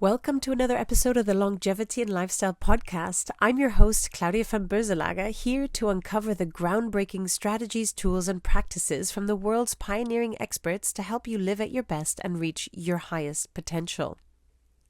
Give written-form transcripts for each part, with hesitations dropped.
Welcome to another episode of the Longevity and Lifestyle Podcast. I'm your host, Claudia van Berzelaga, here to uncover the groundbreaking strategies, tools, and practices from the world's pioneering experts to help you live at your best and reach your highest potential.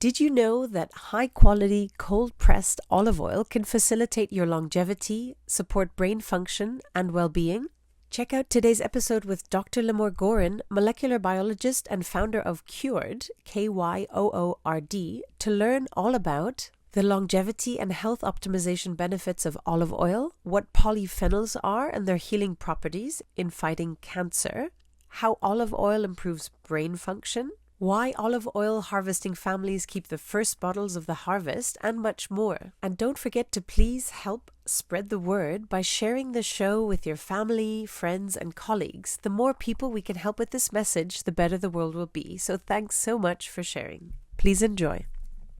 Did you know that high-quality, cold-pressed olive oil can facilitate your longevity, support brain function, and well-being? Check out today's episode with Dr. Limor Goren, molecular biologist and founder of Kyoord, K-Y-O-O-R-D, to learn all about the longevity and health optimization benefits of olive oil, what polyphenols are and their healing properties in fighting cancer, how olive oil improves brain function, why olive oil harvesting families keep the first bottles of the harvest, and much more. And don't forget to please help spread the word by sharing the show with your family, friends, and colleagues. The more people we can help with this message, the better the world will be. So thanks so much for sharing. Please enjoy.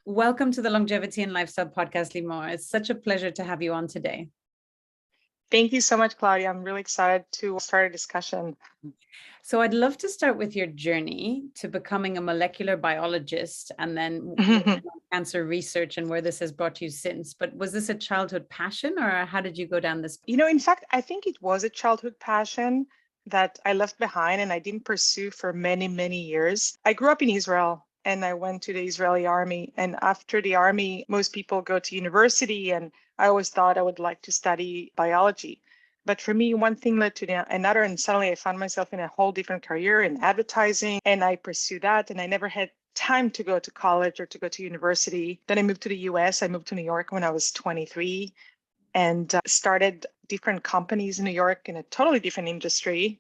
Welcome to the Longevity and Lifestyle Podcast, Limor. It's such a pleasure to have you on today. Thank you so much, Claudia. I'm really excited to start a discussion. So I'd love to start with your journey to becoming a molecular biologist and then cancer research and where this has brought you since. But was this a childhood passion or how did you go down this? In fact, I think it was a childhood passion that I left behind and I didn't pursue for many, many years. I grew up in Israel and I went to the Israeli army. And after the army, most people go to university and I always thought I would like to study biology. But for me, one thing led to another, and suddenly I found myself in a whole different career in advertising, and I pursued that, and I never had time to go to college or to go to university. Then I moved to the US. I moved to New York when I was 23 and started different companies in New York in a totally different industry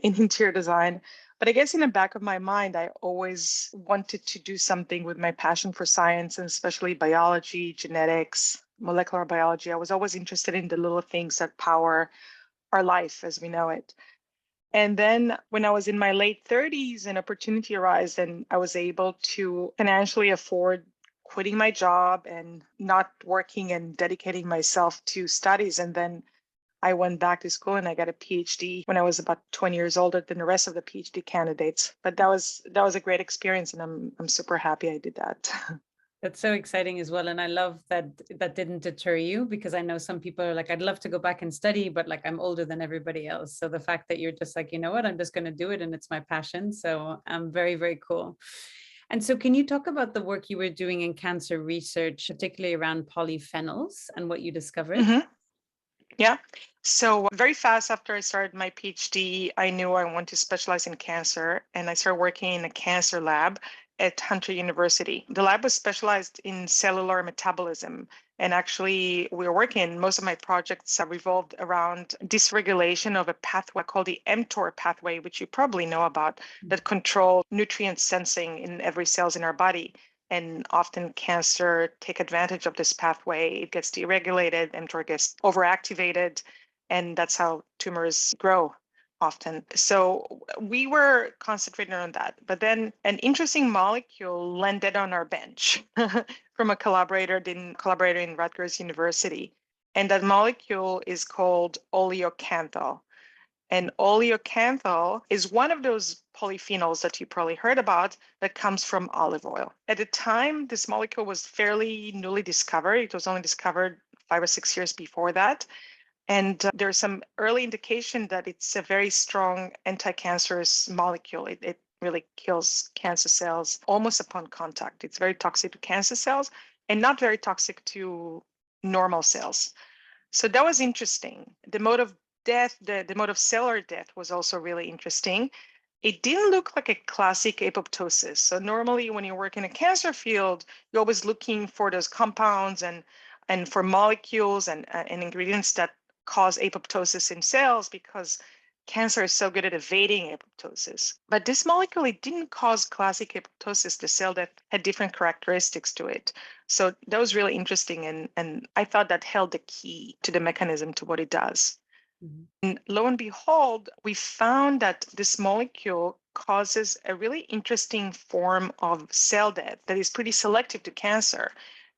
in interior design. But I guess in the back of my mind, I always wanted to do something with my passion for science, and especially biology, genetics, molecular biology. I was always interested in the little things that power our life as we know it. And then when I was in my late 30s, an opportunity arose and I was able to financially afford quitting my job and not working and dedicating myself to studies. And then I went back to school and I got a Ph.D. when I was about 20 years older than the rest of the Ph.D. candidates. But that was a great experience, and I'm super happy I did that. That's so exciting as well. And I love that that didn't deter you, because I know some people are like, I'd love to go back and study, but like I'm older than everybody else. So the fact that you're just like, you know what, I'm just going to do it and it's my passion. So very, very cool. And so can you talk about the work you were doing in cancer research, particularly around polyphenols and what you discovered? Mm-hmm. Yeah. So very fast after I started my PhD, I knew I wanted to specialize in cancer, and I started working in a cancer lab at Hunter University. The lab was specialized in cellular metabolism. And actually, most of my projects revolved around dysregulation of a pathway called the mTOR pathway, which you probably know about, that control nutrient sensing in every cells in our body. And often cancer take advantage of this pathway. It gets deregulated, mTOR gets overactivated, and that's how tumors grow often. So we were concentrating on that. But then an interesting molecule landed on our bench from a collaborator in Rutgers University. And that molecule is called Oleocanthal. And oleocanthal is one of those polyphenols that you probably heard about that comes from olive oil. At the time, this molecule was fairly newly discovered. It was only discovered 5 or 6 years before that. And there's some early indication that it's a very strong anti-cancerous molecule. It really kills cancer cells almost upon contact. It's very toxic to cancer cells and not very toxic to normal cells. So that was interesting. The mode of death, the mode of cellular death was also really interesting. It didn't look like a classic apoptosis. So normally when you work in a cancer field, you're always looking for those compounds and for molecules and ingredients that cause apoptosis in cells, because cancer is so good at evading apoptosis. But this molecule, it didn't cause classic apoptosis. The cell death had different characteristics to it. So that was really interesting. And I thought that held the key to the mechanism, to what it does. Mm-hmm. And lo and behold, we found that this molecule causes a really interesting form of cell death that is pretty selective to cancer.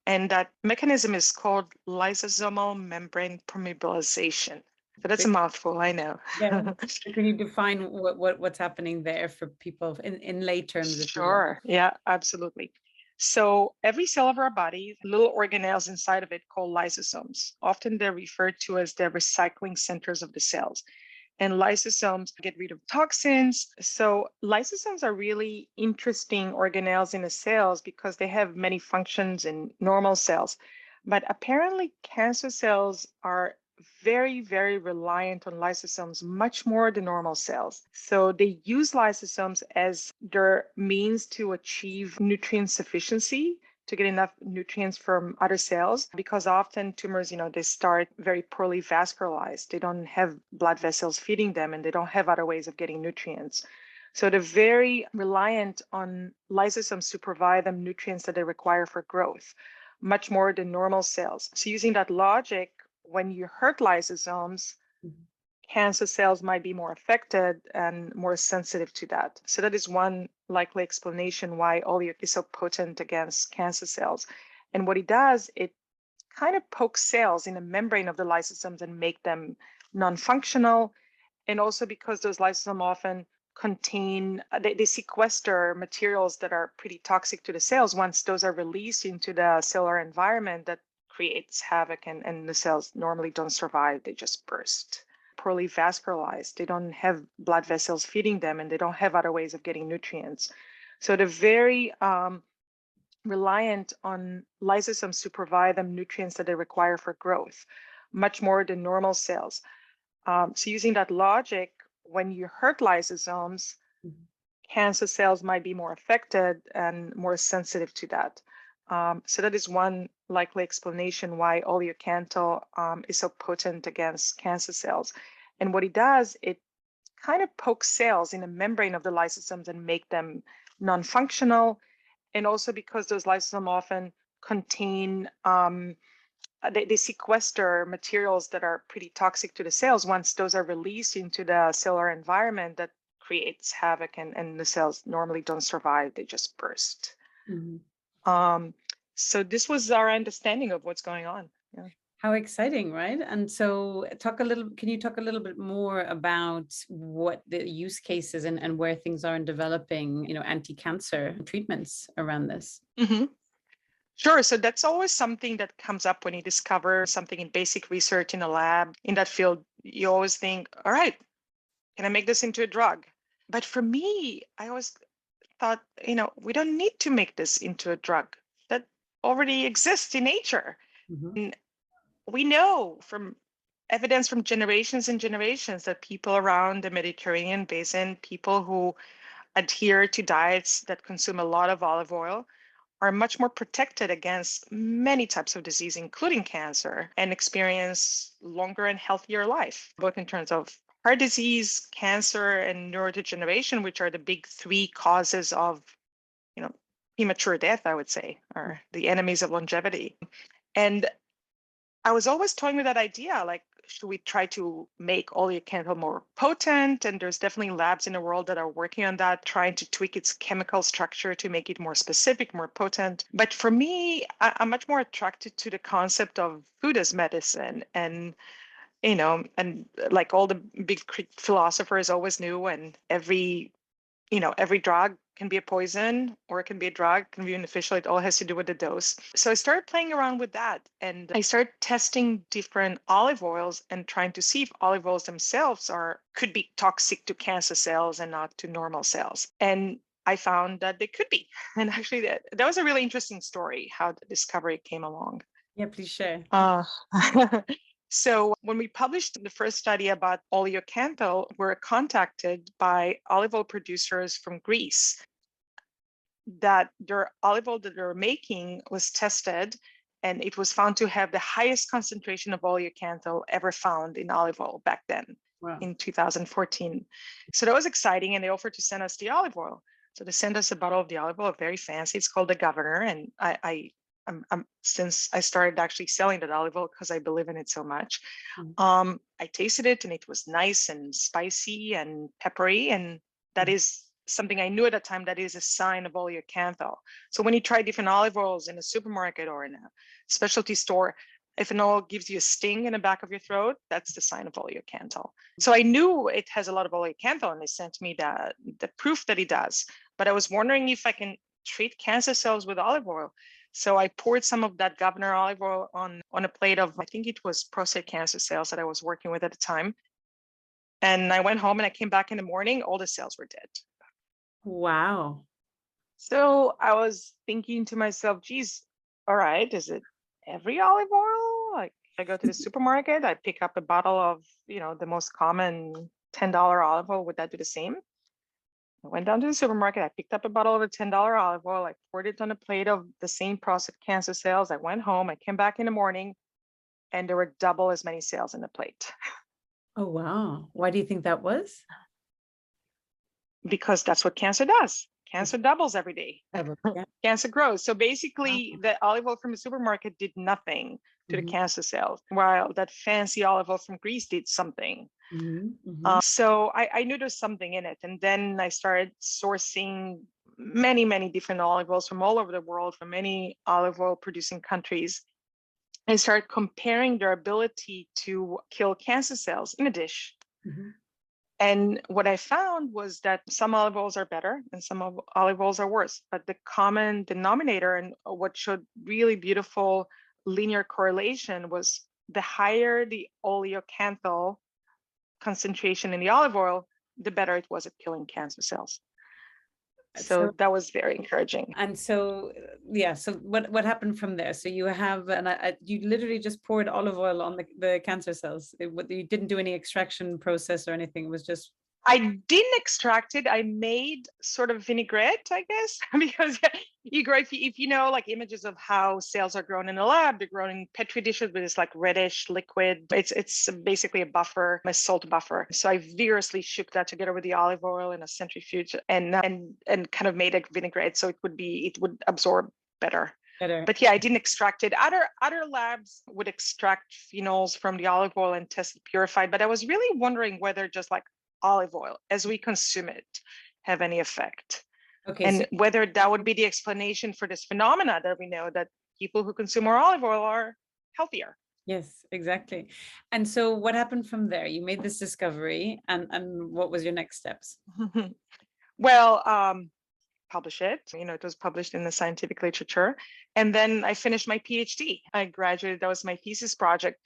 And that mechanism is called lysosomal membrane permeabilization. So that's a mouthful, I know. Yeah. Can you define what's happening there for people in lay terms? Sure. Yeah, absolutely. So every cell of our body, little organelles inside of it called lysosomes. Often they're referred to as the recycling centers of the cells. And lysosomes get rid of toxins. So lysosomes are really interesting organelles in the cells because they have many functions in normal cells. But apparently cancer cells are very, very reliant on lysosomes, much more than normal cells. So they use lysosomes as their means to achieve nutrient sufficiency, to get enough nutrients from other cells, because often tumors, they start very poorly vascularized. They don't have blood vessels feeding them, and they don't have other ways of getting nutrients. So they're very reliant on lysosomes to provide them nutrients that they require for growth, much more than normal cells. So using that logic, when you hurt lysosomes, cancer cells might be more affected and more sensitive to that. So that is one likely explanation why oleo is so potent against cancer cells. And what it does, it kind of pokes cells in the membrane of the lysosomes and make them non-functional. And also because those lysosomes often contain, they sequester materials that are pretty toxic to the cells. Once those are released into the cellular environment, that creates havoc, and the cells normally don't survive, they just burst. Poorly vascularized, they don't have blood vessels feeding them, and they don't have other ways of getting nutrients. So they're very reliant on lysosomes to provide them nutrients that they require for growth, much more than normal cells. So using that logic, when you hurt lysosomes, cancer cells might be more affected and more sensitive to that. So that is one likely explanation why Oleocanthal is so potent against cancer cells. And what it does, it kind of pokes cells in the membrane of the lysosomes and make them non-functional. And also because those lysosomes often contain, they sequester materials that are pretty toxic to the cells. Once those are released into the cellular environment, that creates havoc, and the cells normally don't survive, they just burst. So this was our understanding of what's going on. Yeah. How exciting, right? And so can you talk a little bit more about what the use cases and where things are in developing, anti-cancer treatments around this? Mm-hmm. Sure. So that's always something that comes up when you discover something in basic research in a lab in that field. You always think, all right, can I make this into a drug? But for me, I always thought, we don't need to make this into a drug. That already exists in nature. And we know from evidence from generations and generations that people around the Mediterranean basin, people who adhere to diets that consume a lot of olive oil, are much more protected against many types of disease, including cancer, and experience longer and healthier life, both in terms of heart disease, cancer, and neurodegeneration, which are the big three causes of, premature death, I would say, or the enemies of longevity. And I was always toying with that idea, like, should we try to make Oleocanthal more potent? And there's definitely labs in the world that are working on that, trying to tweak its chemical structure to make it more specific, more potent. But for me, I'm much more attracted to the concept of food as medicine. And like all the big philosophers always knew, and every drug can be a poison, or it can be a drug, can be beneficial. It all has to do with the dose. So I started playing around with that, and I started testing different olive oils and trying to see if olive oils themselves could be toxic to cancer cells and not to normal cells. And I found that they could be. And actually that was a really interesting story, how the discovery came along. Yeah, please share. So when we published the first study about Oleocanthal, we were contacted by olive oil producers from Greece that their olive oil that they're making was tested, and it was found to have the highest concentration of Oleocanthal ever found in olive oil back then. Wow. In 2014. So that was exciting, and they offered to send us the olive oil. So they sent us a bottle of the olive oil, very fancy. It's called the Governor, and I'm since I started actually selling that olive oil because I believe in it so much. I tasted it, and it was nice and spicy and peppery, and that is something I knew at the time that is a sign of Oleocanthal. So when you try different olive oils in a supermarket or in a specialty store, if an oil gives you a sting in the back of your throat, that's the sign of Oleocanthal. So I knew it has a lot of Oleocanthal, and they sent me the proof that it does. But I was wondering if I can treat cancer cells with olive oil. So I poured some of that governor olive oil on a plate of, I think it was prostate cancer cells that I was working with at the time. And I went home and I came back in the morning, all the cells were dead. Wow. So I was thinking to myself, geez, all right, is it every olive oil? Like I go to the supermarket, I pick up a bottle of, the most common $10 olive oil. Would that do the same? I went down to the supermarket, I picked up a bottle of a $10 olive oil, I poured it on a plate of the same prostate cancer cells. I went home, I came back in the morning, and there were double as many cells in the plate. Oh, wow. Why do you think that was? Because that's what cancer does. Cancer doubles every day. Yeah. Cancer grows. So basically, the olive oil from the supermarket did nothing to the cancer cells, while that fancy olive oil from Greece did something. So I knew there's something in it. And then I started sourcing many, many different olive oils from all over the world, from many olive oil producing countries. I started comparing their ability to kill cancer cells in a dish. And what I found was that some olive oils are better and some olive oils are worse. But the common denominator and what showed really beautiful linear correlation was the higher the oleocanthal concentration in the olive oil, the better it was at killing cancer cells. So that was very encouraging. And so, so what happened from there? So you have, you literally just poured olive oil on the cancer cells. You didn't do any extraction process or anything. It was just... I didn't extract it. I made sort of vinaigrette, I guess, because if you know, like images of how cells are grown in a lab, they're grown in Petri dishes with this like reddish liquid. It's basically a buffer, a salt buffer. So I vigorously shook that together with the olive oil in a centrifuge and kind of made a vinaigrette so it would absorb better. But yeah, I didn't extract it. Other labs would extract phenols from the olive oil and test it purified. But I was really wondering whether just like olive oil as we consume it have any effect. Okay, and whether that would be the explanation for this phenomena that we know that people who consume more olive oil are healthier. Yes, exactly. And so what happened from there? You made this discovery and what was your next steps? Well, publish it. It was published in the scientific literature. And then I finished my PhD. I graduated. That was my thesis project.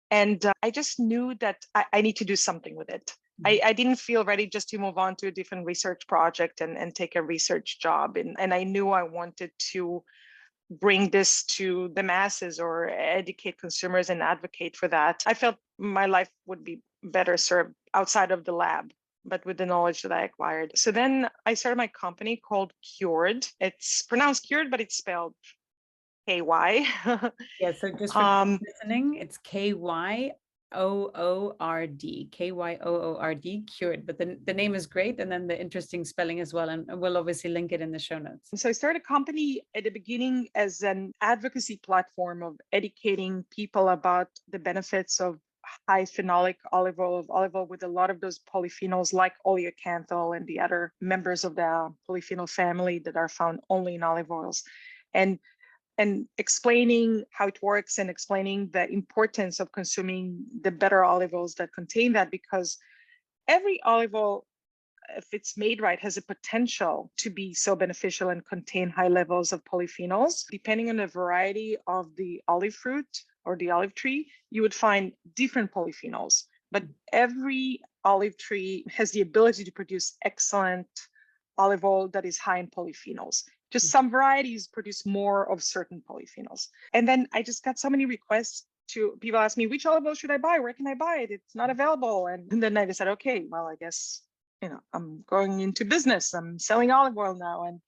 And I just knew that I need to do something with it. I didn't feel ready just to move on to a different research project and take a research job. And I knew I wanted to bring this to the masses or educate consumers and advocate for that. I felt my life would be better served outside of the lab, but with the knowledge that I acquired. So then I started my company called Kyoord. It's pronounced Kyoord, but it's spelled KY. Yeah, so just for listening, it's KYOORD, KYOORD, Kyoord. But the name is great, and then the interesting spelling as well. And we'll obviously link it in the show notes. So I started a company at the beginning as an advocacy platform of educating people about the benefits of high phenolic olive oil with a lot of those polyphenols like oleocanthal and the other members of the polyphenol family that are found only in olive oils. And explaining how it works and explaining the importance of consuming the better olive oils that contain that, because every olive oil, if it's made right, has a potential to be so beneficial and contain high levels of polyphenols. Depending on the variety of the olive fruit or the olive tree, you would find different polyphenols. But every olive tree has the ability to produce excellent olive oil that is high in polyphenols. Just some varieties produce more of certain polyphenols. And then I just got so many requests to people ask me, which olive oil should I buy? Where can I buy it? It's not available. And then I decided, okay, well, I guess, I'm going into business. I'm selling olive oil now. And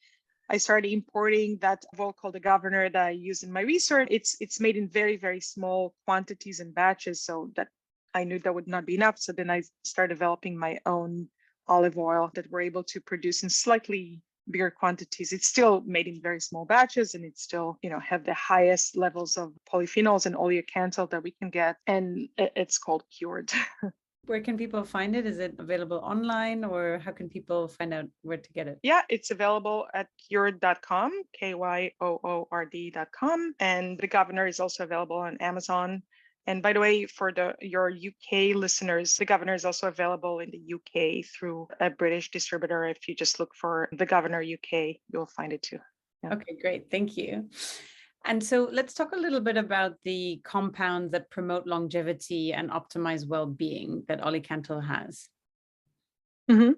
I started importing that oil called the Governor that I use in my research. It's made in very, very small quantities and batches. So that I knew that would not be enough. So then I started developing my own olive oil that we're able to produce in slightly bigger quantities. It's still made in very small batches, and it's still, have the highest levels of polyphenols and oleocanthal that we can get. And it's called Kyoord. Where can people find it? Is it available online, or how can people find out where to get it? Yeah, it's available at kyoord.com, KYOORD.com. And the Governor is also available on Amazon And by the way, for your UK listeners, the governor is also available in the UK through a British distributor. If you just look for the governor UK, you'll find it too. Yeah. Okay, great. Thank you. And so let's talk a little bit about the compounds that promote longevity and optimize well-being that Oleocanthal has. Mm-hmm.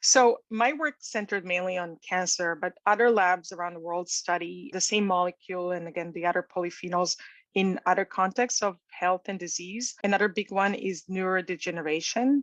So my work centered mainly on cancer, but other labs around the world study the same molecule and again, the other polyphenols in other contexts of health and disease. Another big one is neurodegeneration.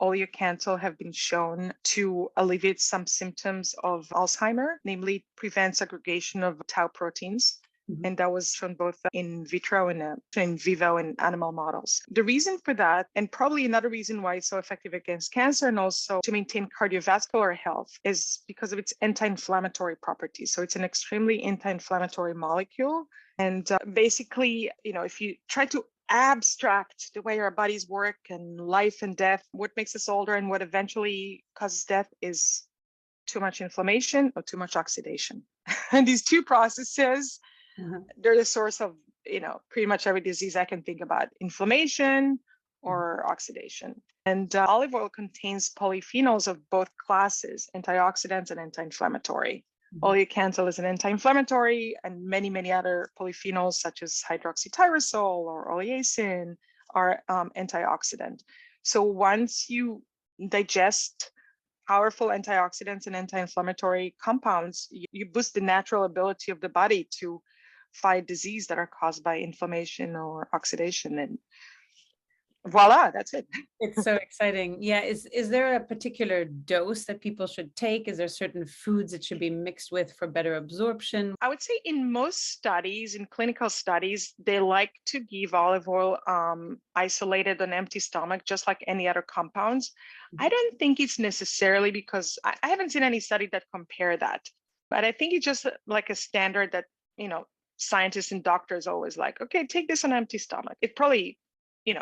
Oleocanthal have been shown to alleviate some symptoms of Alzheimer, namely prevent aggregation of tau proteins. And that was shown both in vitro and in vivo in animal models. The reason for that, and probably another reason why it's so effective against cancer and also to maintain cardiovascular health, is because of its anti-inflammatory properties. So it's an extremely anti-inflammatory molecule. And basically, if you try to abstract the way our bodies work and life and death, what makes us older and what eventually causes death is too much inflammation or too much oxidation. And these two processes, they're the source of, pretty much every disease I can think about, inflammation or oxidation. And olive oil contains polyphenols of both classes, antioxidants and anti-inflammatory. Oleocanthal is an anti-inflammatory, and many, many other polyphenols such as hydroxytyrosol or oleacin are antioxidant. So once you digest powerful antioxidants and anti-inflammatory compounds, you boost the natural ability of the body to fight disease that are caused by inflammation or oxidation, and voila, that's it. It's so exciting. Yeah. Is there a particular dose that people should take? Is there certain foods that should be mixed with for better absorption? I would say in most studies, in clinical studies, they like to give olive oil isolated on empty stomach, just like any other compounds. I don't think it's necessarily because I haven't seen any study that compare that, but I think it's just like a standard that, scientists and doctors always like, okay, take this on empty stomach. It probably,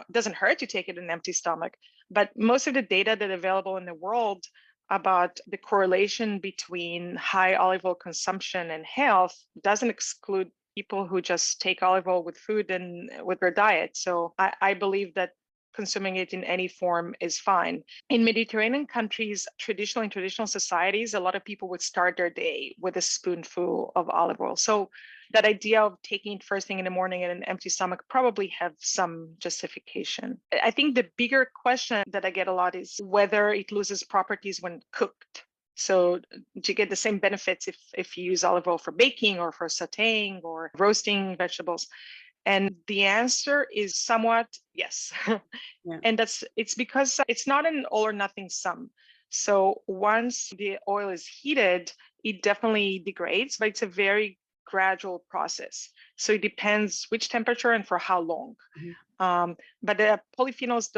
doesn't hurt to take it on an empty stomach, but most of the data that are available in the world about the correlation between high olive oil consumption and health doesn't exclude people who just take olive oil with food and with their diet. So I believe that consuming it in any form is fine. In Mediterranean countries, in traditional societies, a lot of people would start their day with a spoonful of olive oil. So that idea of taking it first thing in the morning in an empty stomach probably have some justification. I think the bigger question that I get a lot is whether it loses properties when cooked. So do you get the same benefits if you use olive oil for baking or for sautéing or roasting vegetables? And the answer is somewhat yes. Yeah. And it's because it's not an all or nothing sum. So once the oil is heated, it definitely degrades, but it's a very gradual process. So it depends which temperature and for how long. But the polyphenols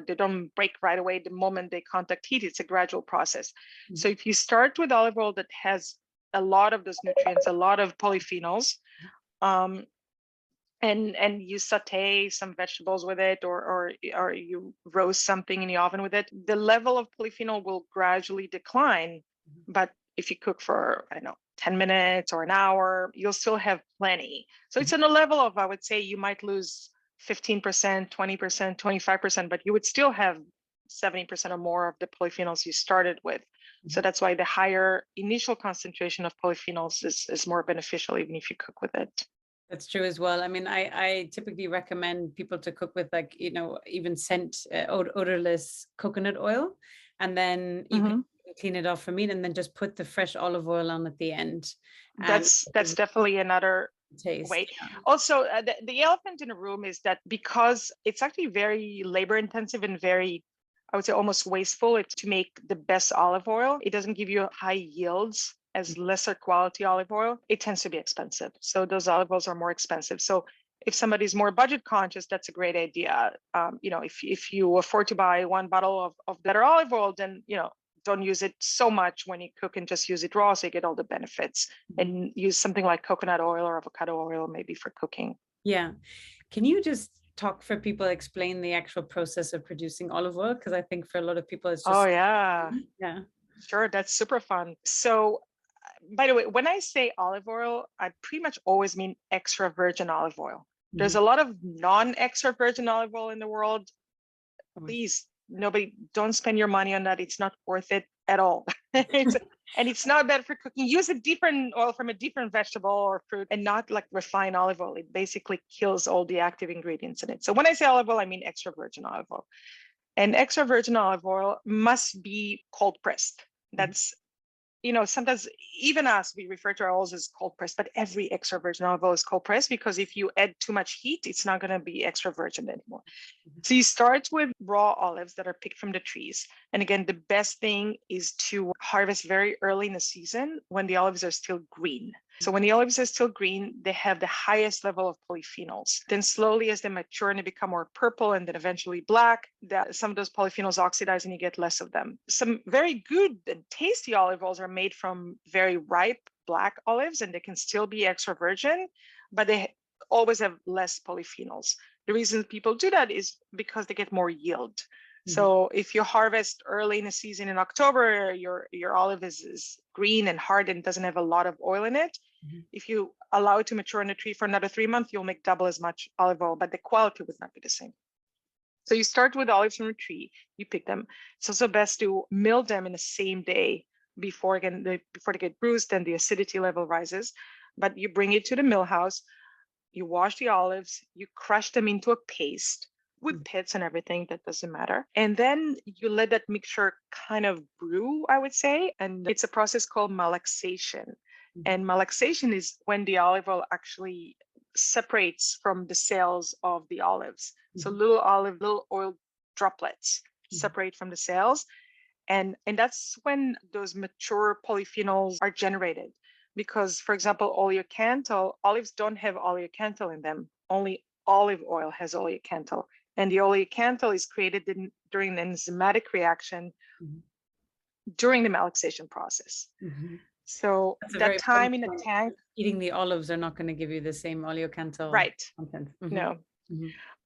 they don't break right away the moment they contact heat. It's a gradual process. So if you start with olive oil that has a lot of those nutrients, a lot of polyphenols, and you saute some vegetables with it, or you roast something in the oven with it, the level of polyphenol will gradually decline. But if you cook for, 10 minutes or an hour, you'll still have plenty. So it's on a level of, I would say, you might lose 15%, 20%, 25%, but you would still have 70% or more of the polyphenols you started with. So that's why the higher initial concentration of polyphenols is more beneficial, even if you cook with it. That's true as well. I mean, I typically recommend people to cook with even odorless coconut oil, and then you can clean it off for meat and then just put the fresh olive oil on at the end. That's definitely another taste. Way. Yeah. Also, the elephant in the room is that because it's actually very labor intensive and very, I would say, almost wasteful to make the best olive oil. It doesn't give you high yields as lesser quality olive oil. It tends to be expensive. So those olive oils are more expensive. So if somebody's more budget conscious, that's a great idea. If you afford to buy one bottle of better olive oil, then, don't use it so much when you cook and just use it raw so you get all the benefits, and use something like coconut oil or avocado oil maybe for cooking. Yeah. Can you just talk for people, explain the actual process of producing olive oil? Because I think for a lot of people it's just... Oh, yeah. Yeah. Sure. That's super fun. So by the way, when I say olive oil, I pretty much always mean extra virgin olive oil. There's a lot of non-extra virgin olive oil in the world. Please, nobody, don't spend your money on that. It's not worth it at all. And it's not bad for cooking. Use a different oil from a different vegetable or fruit and not like refined olive oil. It basically kills all the active ingredients in it. So when I say olive oil, I mean extra virgin olive oil. And extra virgin olive oil must be cold pressed. That's, sometimes even us, we refer to our oils as cold pressed, but every extra virgin olive oil is cold pressed because if you add too much heat, it's not going to be extra virgin anymore. So you start with raw olives that are picked from the trees. And again, the best thing is to harvest very early in the season when the olives are still green. So when the olives are still green, they have the highest level of polyphenols. Then slowly as they mature and they become more purple and then eventually black, some of those polyphenols oxidize and you get less of them. Some very good and tasty olive oils are made from very ripe black olives and they can still be extra virgin, but they always have less polyphenols. The reason people do that is because they get more yield. So if you harvest early in the season in October, your olive is green and hard and doesn't have a lot of oil in it. If you allow it to mature in the tree for another 3 months, you'll make double as much olive oil, but the quality would not be the same. So you start with olives from a tree, you pick them. It's also best to mill them in the same day before they get bruised and the acidity level rises. But you bring it to the mill house, you wash the olives, you crush them into a paste with pits and everything, that doesn't matter. And then you let that mixture kind of brew, I would say. And it's a process called malaxation. And malaxation is when the olive oil actually separates from the cells of the olives. So little oil droplets separate from the cells. And that's when those mature polyphenols are generated. Because, for example, oleocanthal, olives don't have oleocanthal in them. Only olive oil has oleocanthal. And the oleocanthal is created during an enzymatic reaction during the malaxation process. So that time in the tank. Eating the olives are not going to give you the same oleocanthal content. No.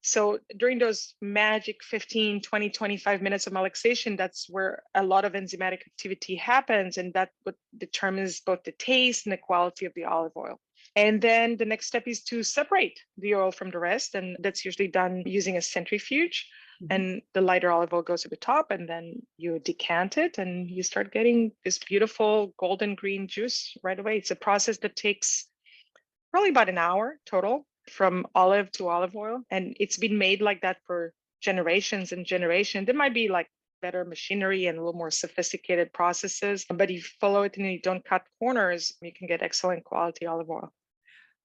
So during those magic 15, 20, 25 minutes of malaxation, that's where a lot of enzymatic activity happens. And that's what determines both the taste and the quality of the olive oil. And then the next step is to separate the oil from the rest. And that's usually done using a centrifuge. And the lighter olive oil goes to the top and then you decant it and you start getting this beautiful golden green juice right away. It's a process that takes probably about an hour total from olive to olive oil. And it's been made like that for generations and generations. There might be like better machinery and a little more sophisticated processes, but if you follow it and you don't cut corners, you can get excellent quality olive oil.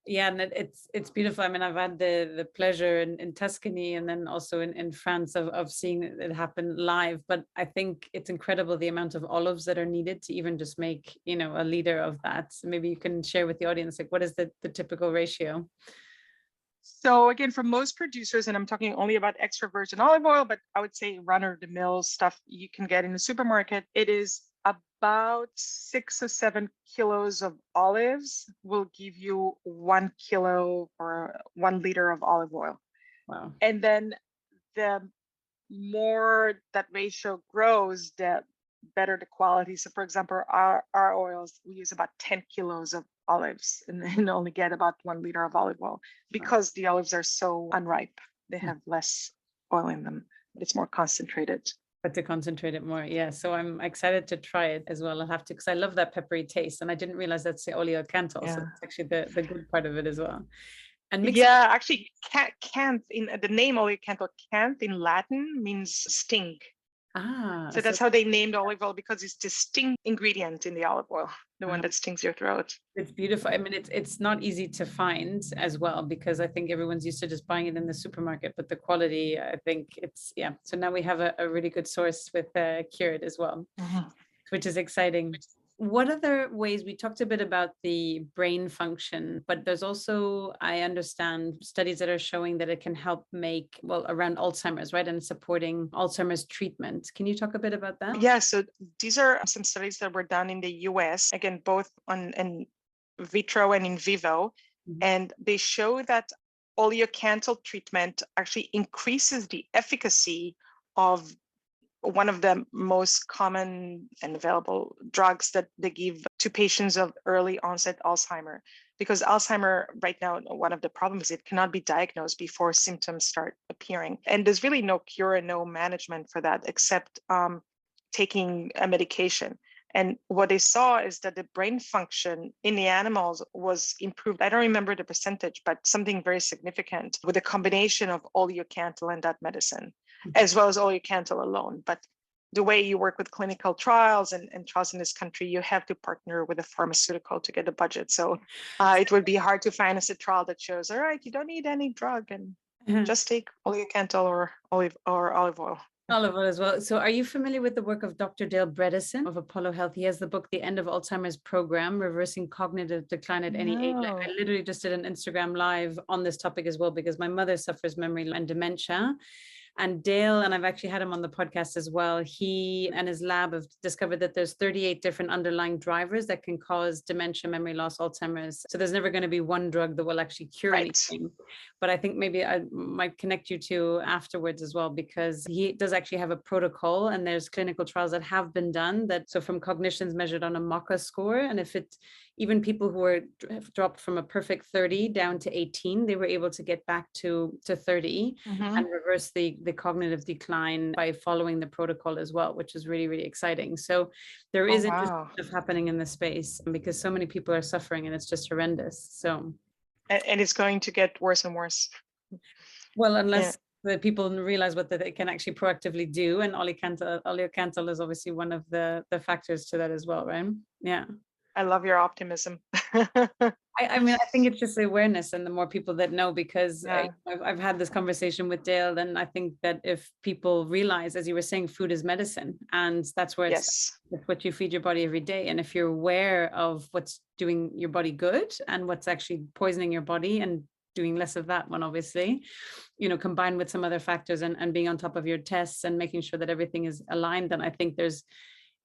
Yeah, and it's beautiful. I mean, I've had the pleasure in Tuscany and then also in France of seeing it happen live. But I think it's incredible the amount of olives that are needed to even just make, a liter of that. So maybe you can share with the audience, like, what is the typical ratio? So again, for most producers, and I'm talking only about extra virgin olive oil, but I would say run-of-the-mill stuff you can get in the supermarket, it is about 6 or 7 kilos of olives will give you 1 kilo or 1 liter of olive oil. Wow. And then the more that ratio grows, the better the quality. So for example, our oils, we use about 10 kilos of olives and only get about 1 liter of olive oil because the olives are so unripe. They have less oil in them, but it's more concentrated. But to concentrate it more. Yeah. So I'm excited to try it as well. I'll have to, because I love that peppery taste. And I didn't realize that's the oleocanthal. So that's actually the good part of it as well. And actually, canth in the name oleocanthal, canth in Latin means sting. So that's how they named olive oil, because it's the sting ingredient in the olive oil, the one that stings your throat. It's beautiful. I mean, it's not easy to find as well, because I think everyone's used to just buying it in the supermarket, but the quality, I think So now we have a really good source with Kyoord as well, which is exciting. What other ways, we talked a bit about the brain function, but there's also, I understand, studies that are showing that it can help around Alzheimer's, right? And supporting Alzheimer's treatment. Can you talk a bit about that? Yeah, so these are some studies that were done in the US, again, both on in vitro and in vivo. And they show that oleocanthal treatment actually increases the efficacy of one of the most common and available drugs that they give to patients of early onset Alzheimer. Because Alzheimer right now, one of the problems, it cannot be diagnosed before symptoms start appearing. And there's really no cure and no management for that except taking a medication. And what they saw is that the brain function in the animals was improved. I don't remember the percentage, but something very significant with a combination of Oleocanthal and that medicine, as well as Oleocanthal alone. But the way you work with clinical trials and trials in this country, you have to partner with a pharmaceutical to get a budget. So it would be hard to finance a trial that shows, all right, you don't need any drug and just take Oleocanthal or olive oil. Olive oil as well. So are you familiar with the work of Dr. Dale Bredesen of Apollo Health? He has the book, The End of Alzheimer's Program, Reversing Cognitive Decline at Any Age. I literally just did an Instagram live on this topic as well, because my mother suffers memory and dementia. And Dale, and I've actually had him on the podcast as well, he and his lab have discovered that there's 38 different underlying drivers that can cause dementia, memory loss, Alzheimer's. So there's never going to be one drug that will actually cure anything. But I think maybe I might connect you to afterwards as well, because he does actually have a protocol and there's clinical trials that have been done that, so from cognitions measured on a MOCA score. And if it, even people who were dropped from a perfect 30 down to 18, they were able to get back to 30 and reverse the cognitive decline by following the protocol as well, which is really, really exciting. So there is interesting stuff happening in this space because so many people are suffering and it's just horrendous. So, and it's going to get worse and worse. Well, unless the people realize what they can actually proactively do. And Oleocanthal is obviously one of the factors to that as well, right? Yeah. I love your optimism. I mean, I think it's just awareness and the more people that know, because I've had this conversation with Dale, and I think that if people realize, as you were saying, food is medicine, and that's where it's what you feed your body every day. And if you're aware of what's doing your body good and what's actually poisoning your body and doing less of that one, obviously, combined with some other factors and being on top of your tests and making sure that everything is aligned, then I think there's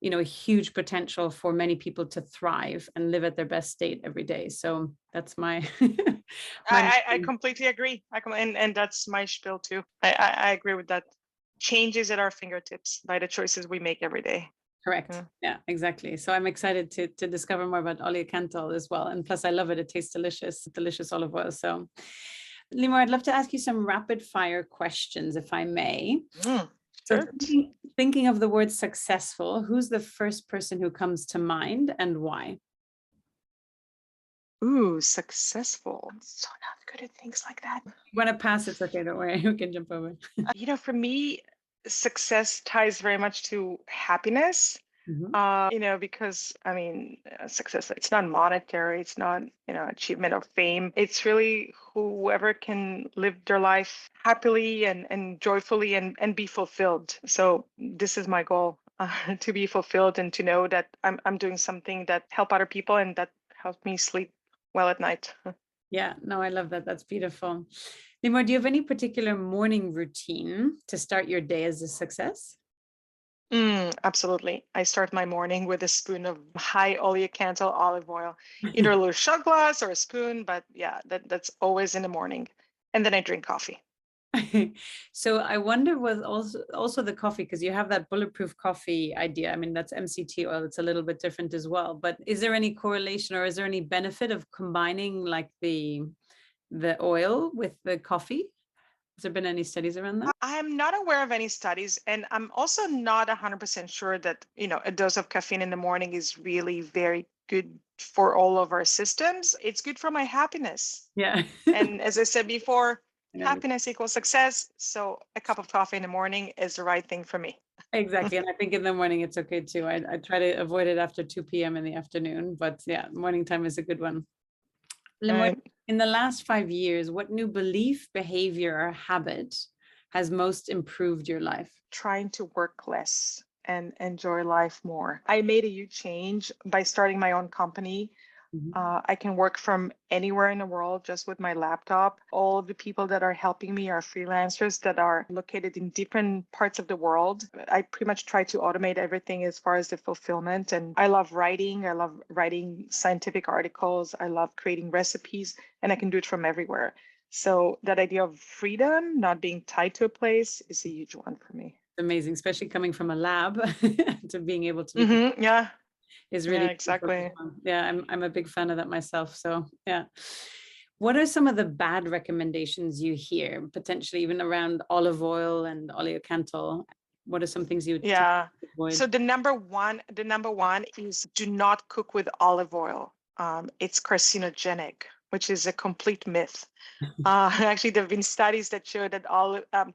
a huge potential for many people to thrive and live at their best state every day. So that's my I completely agree. And that's my spiel too. I agree with that. Change is at our fingertips by the choices we make every day. Correct. Yeah, exactly. So I'm excited to discover more about Oleocanthal as well. And plus I love it. It tastes delicious olive oil. So Limor, I'd love to ask you some rapid fire questions, if I may. So thinking of the word successful, who's the first person who comes to mind and why? Ooh, successful. So not good at things like that. You want to pass? It's okay. Don't worry. We can jump over. For me, success ties very much to happiness. Because success, it's not monetary, it's not, achievement or fame. It's really whoever can live their life happily and joyfully and be fulfilled. So this is my goal, to be fulfilled and to know that I'm doing something that help other people and that helps me sleep well at night. Yeah, no, I love that. That's beautiful. Limor, do you have any particular morning routine to start your day as a success? Absolutely. I start my morning with a spoon of high Oleocanthal olive oil, either a little shot glass or a spoon, but that's always in the morning. And then I drink coffee. So I wonder was also the coffee, because you have that bulletproof coffee idea. I mean, that's MCT oil. It's a little bit different as well. But is there any correlation or is there any benefit of combining like the oil with the coffee? Has there been any studies around that? I'm not aware of any studies, and I'm also not 100% sure that, a dose of caffeine in the morning is really very good for all of our systems. It's good for my happiness. Yeah. And as I said before, happiness equals success. So a cup of coffee in the morning is the right thing for me. Exactly. And I think in the morning it's okay too. I try to avoid it after 2 p.m. in the afternoon, but morning time is a good one. In the last 5 years, what new belief, behavior, or habit has most improved your life? Trying to work less and enjoy life more. I made a huge change by starting my own company. I can work from anywhere in the world just with my laptop. All of the people that are helping me are freelancers that are located in different parts of the world. I pretty much try to automate everything as far as the fulfillment. And I love writing. I love writing scientific articles. I love creating recipes, and I can do it from everywhere. So that idea of freedom, not being tied to a place, is a huge one for me. amazing, especially coming from a lab to being able to Yeah. is really Exactly. yeah, I'm a big fan of that myself. So yeah. What are some of the bad recommendations you hear, potentially even around olive oil and oleocanthal? What are some things you would Yeah. avoid? So the number one is do not cook with olive oil. It's carcinogenic, which is a complete myth. Actually, there have been studies that show that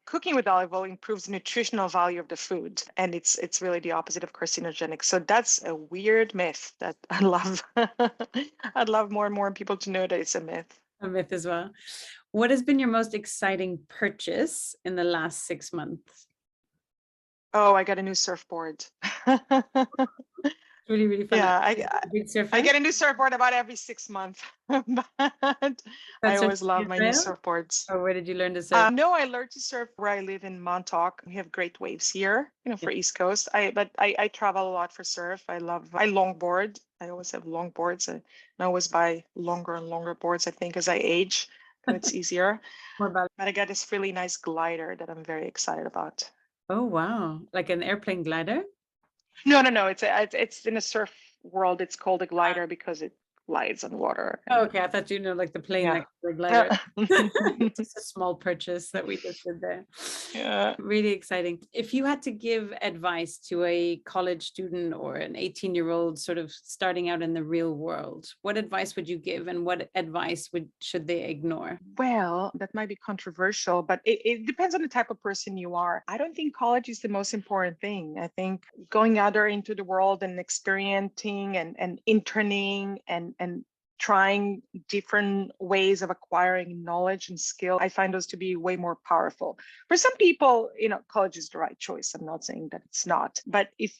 cooking with olive oil improves the nutritional value of the food, and it's really the opposite of carcinogenic. So that's a weird myth that I love. I'd love more and more people to know that it's a myth. A myth as well. What has been your most exciting purchase in the last 6 months? Oh, I got a new surfboard. Really, really fun. Yeah, Big surfer? I get a new surfboard about every 6 months, but I That's always love my new Israel? surfboards. Or where did you learn to surf? No, I learned to surf where I live in Montauk. We have great waves here, for East Coast. But I travel a lot for surf. I longboard. I always have longboards. And I always buy longer and longer boards, I think, as I age, and it's easier. More about But I got this really nice glider that I'm very excited about. Oh, wow. Like an airplane glider? No. It's in a surf world. It's called a glider because it glides on water. Oh, okay. I thought like the plane, Yeah. like the glider. Yeah. It's just a small purchase that we just did there. Yeah. Really exciting. If you had to give advice to a college student or an 18-year-old sort of starting out in the real world, what advice would you give and what advice should they ignore? Well, that might be controversial, but it depends on the type of person you are. I don't think college is the most important thing. I think going out there into the world and experiencing and interning and trying different ways of acquiring knowledge and skill, I find those to be way more powerful. For some people, college is the right choice. I'm not saying that it's not, but if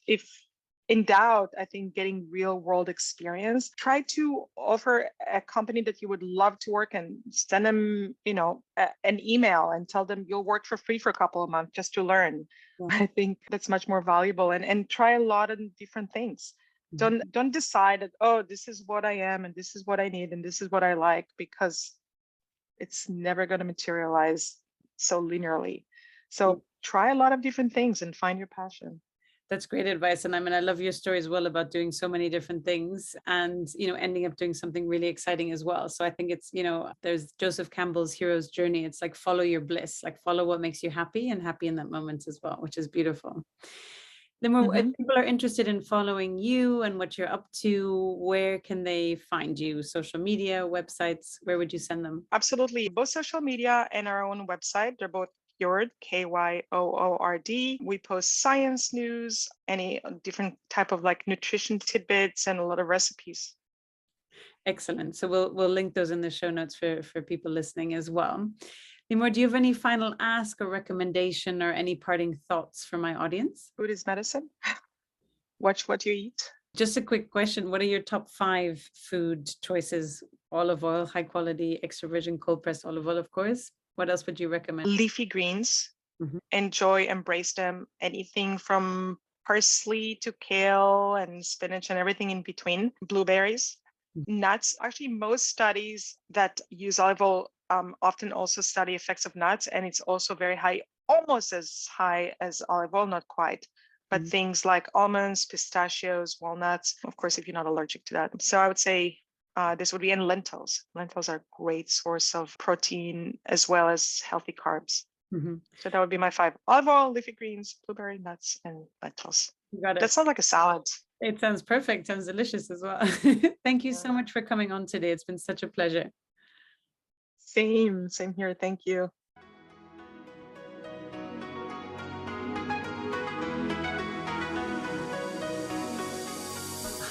in doubt, I think getting real world experience, try to offer a company that you would love to work and send them, an email and tell them you'll work for free for a couple of months just to learn. Yeah. I think that's much more valuable and try a lot of different things. Don't decide that, oh, this is what I am and this is what I need and this is what I like, because it's never going to materialize so linearly. So try a lot of different things and find your passion. That's great advice. And I mean, I love your story as well about doing so many different things and, ending up doing something really exciting as well. So I think it's, there's Joseph Campbell's hero's journey. It's like, follow your bliss, like follow what makes you happy and happy in that moment as well, which is beautiful. Limor, if people are interested in following you and what you're up to, where can they find you? Social media, websites, where would you send them? Absolutely. Both social media and our own website. They're both Kyoord, Kyoord. We post science news, any different type of like nutrition tidbits, and a lot of recipes. Excellent. So we'll link those in the show notes for people listening as well. Limor, do you have any final ask or recommendation or any parting thoughts for my audience? Food is medicine. Watch what you eat. Just a quick question. What are your top 5 food choices? Olive oil, high quality, extra virgin cold pressed olive oil, of course. What else would you recommend? Leafy greens. Enjoy, embrace them. Anything from parsley to kale and spinach and everything in between. Blueberries. Nuts. Actually, most studies that use olive oil often also study effects of nuts, and it's also very high, almost as high as olive oil, not quite. But things like almonds, pistachios, walnuts, of course, if you're not allergic to that. So I would say this would be in lentils. Lentils are a great source of protein as well as healthy carbs. So that would be my 5: olive oil, leafy greens, blueberry, nuts, and lentils. You got it. That sounds like a salad. It sounds perfect. Sounds delicious as well. Thank you so much for coming on today. It's been such a pleasure. Same here. Thank you.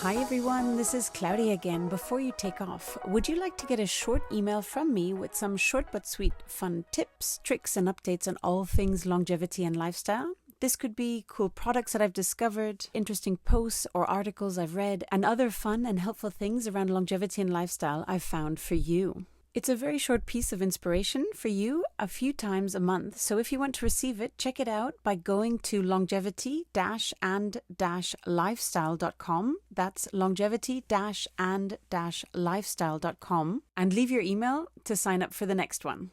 Hi everyone, this is Claudia again. Before you take off, would you like to get a short email from me with some short but sweet fun tips, tricks and updates on all things longevity and lifestyle? This could be cool products that I've discovered, interesting posts or articles I've read, and other fun and helpful things around longevity and lifestyle I've found for you. It's a very short piece of inspiration for you a few times a month. So if you want to receive it, check it out by going to longevity-and-lifestyle.com. That's longevity-and-lifestyle.com and leave your email to sign up for the next one.